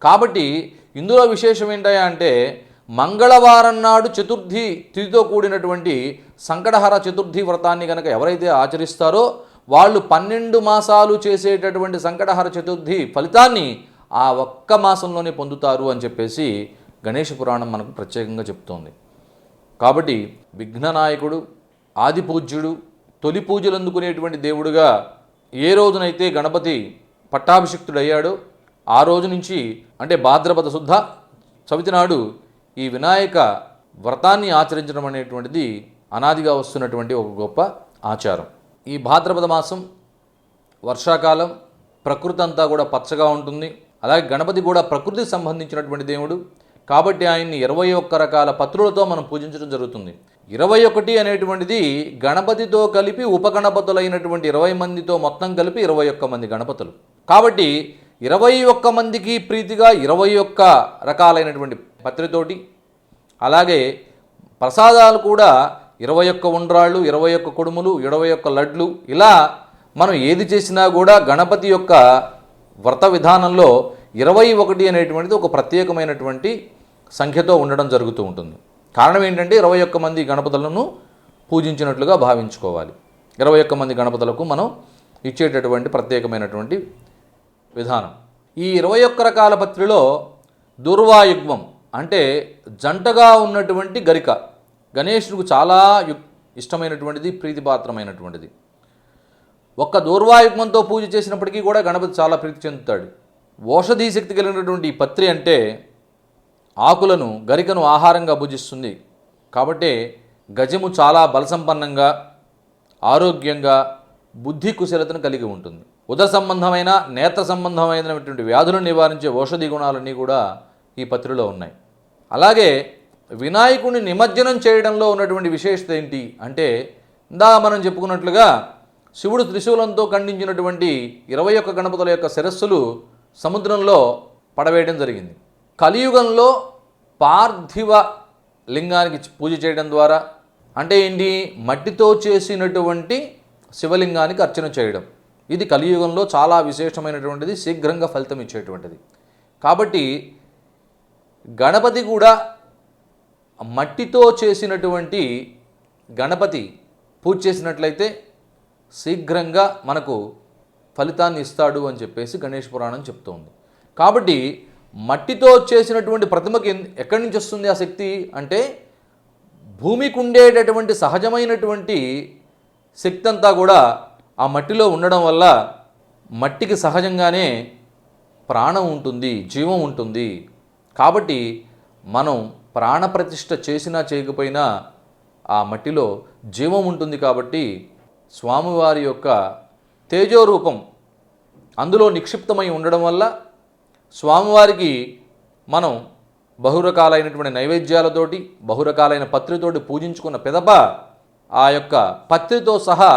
కాబట్టి ఇందులో విశేషం ఏంటయ్యా అంటే మంగళవారం నాడు చతుర్థి తిథితో కూడినటువంటి సంకటహర చతుర్థి వ్రతాన్ని కనుక ఎవరైతే ఆచరిస్తారో వాళ్ళు 12 మాసాలు చేసేటటువంటి సంకటహర చతుర్థి ఫలితాన్ని ఆ ఒక్క మాసంలోనే పొందుతారు అని చెప్పేసి గణేష పురాణం మనకు ప్రత్యేకంగా చెప్తోంది. కాబట్టి విఘ్ననాయకుడు, ఆదిపూజ్యుడు, తొలి పూజలు అందుకునేటువంటి దేవుడుగా ఏ రోజునైతే గణపతి పట్టాభిషిక్తుడయ్యాడో ఆ రోజు నుంచి అంటే భాద్రపద శుద్ధ చవితి నాడు ఈ వినాయక వ్రతాన్ని ఆచరించడం అనేటువంటిది అనాదిగా వస్తున్నటువంటి ఒక గొప్ప ఆచారం. ఈ భాద్రపద మాసం వర్షాకాలం, ప్రకృతి అంతా కూడా పచ్చగా ఉంటుంది. అలాగే గణపతి కూడా ప్రకృతికి సంబంధించినటువంటి దేవుడు కాబట్టి ఆయన్ని 21 రకాల పత్రులతో మనం పూజించడం జరుగుతుంది. 21 అనేటువంటిది గణపతితో కలిపి ఉపగణపతులైనటువంటి 20 మందితో మొత్తం కలిపి 21 మంది గణపతులు. కాబట్టి 21 మందికి ప్రీతిగా 21 రకాలైనటువంటి పత్రితోటి, అలాగే ప్రసాదాలు కూడా 21 ఉండ్రాళ్ళు, 21 కుడుములు, 21 లడ్లు, ఇలా మనం ఏది చేసినా కూడా గణపతి యొక్క వ్రత విధానంలో 21 అనేటువంటిది ఒక ప్రత్యేకమైనటువంటి సంఖ్యతో ఉండడం జరుగుతూ ఉంటుంది. కారణం ఏంటంటే 21 మంది గణపతులను పూజించినట్లుగా భావించుకోవాలి. 21 మంది గణపతులకు మనం ఇచ్చేటటువంటి ప్రత్యేకమైనటువంటి విధానం. ఈ 21 రకాల పత్రిలో దుర్వాయుగ్మం అంటే జంటగా ఉన్నటువంటి గరిక గణేశుడికి చాలా ఇష్టమైనటువంటిది, ప్రీతిపాత్రమైనటువంటిది. ఒక్క దూర్వాయుగ్మంతో పూజ చేసినప్పటికీ కూడా గణపతి చాలా ప్రీతి చెందుతాడు. ఓషధీ శక్తి కలిగినటువంటి ఈ పత్రి అంటే ఆకులను, గరికను ఆహారంగా భుజిస్తుంది. కాబట్టి గజము చాలా బలసంపన్నంగా, ఆరోగ్యంగా, బుద్ధి కుశలతను కలిగి ఉంటుంది. ఉదర సంబంధమైన, నేత్ర సంబంధమైనటువంటి వ్యాధులను నివారించే ఓషధి గుణాలన్నీ కూడా ఈ పత్రిలో ఉన్నాయి. అలాగే వినాయకుడిని నిమజ్జనం చేయడంలో ఉన్నటువంటి విశేషత ఏంటి అంటే ఇందాక మనం చెప్పుకున్నట్లుగా శివుడు త్రిశూలంతో ఖండించినటువంటి 21 గణపతుల యొక్క శిరస్సులు సముద్రంలో పడవేయడం జరిగింది. కలియుగంలో పార్థివ లింగానికి పూజ చేయడం ద్వారా అంటే ఏంటి, మట్టితో చేసినటువంటి శివలింగానికి అర్చన చేయడం, ఇది కలియుగంలో చాలా విశేషమైనటువంటిది, శీఘ్రంగా ఫలితం ఇచ్చేటువంటిది. కాబట్టి గణపతి కూడా మట్టితో చేసినటువంటి గణపతి పూజ చేసినట్లయితే శీఘ్రంగా మనకు ఫలితాన్ని ఇస్తాడు అని చెప్పేసి గణేష్ పురాణం చెప్తోంది. కాబట్టి మట్టితో చేసినటువంటి ప్రతిమకి ఎక్కడి నుంచి వస్తుంది ఆ శక్తి అంటే భూమికి ఉండేటటువంటి సహజమైనటువంటి శక్తి అంతా కూడా ఆ మట్టిలో ఉండడం వల్ల మట్టికి సహజంగానే ప్రాణం ఉంటుంది, జీవం ఉంటుంది. కాబట్టి మనం ప్రాణప్రతిష్ఠ చేసినా చేయకపోయినా ఆ మట్టిలో జీవం ఉంటుంది. కాబట్టి స్వామివారి యొక్క తేజోరూపం అందులో నిక్షిప్తమై ఉండడం వల్ల స్వామివారికి మనం బహురకాలైనటువంటి నైవేద్యాలతోటి, బహురకాలైన పత్రితోటి పూజించుకున్న పిదప ఆ యొక్క పత్రితో సహా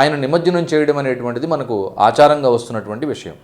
ఆయన నిమజ్జనం చేయడం అనేటువంటిది మనకు ఆచారంగా వస్తున్నటువంటి విషయం.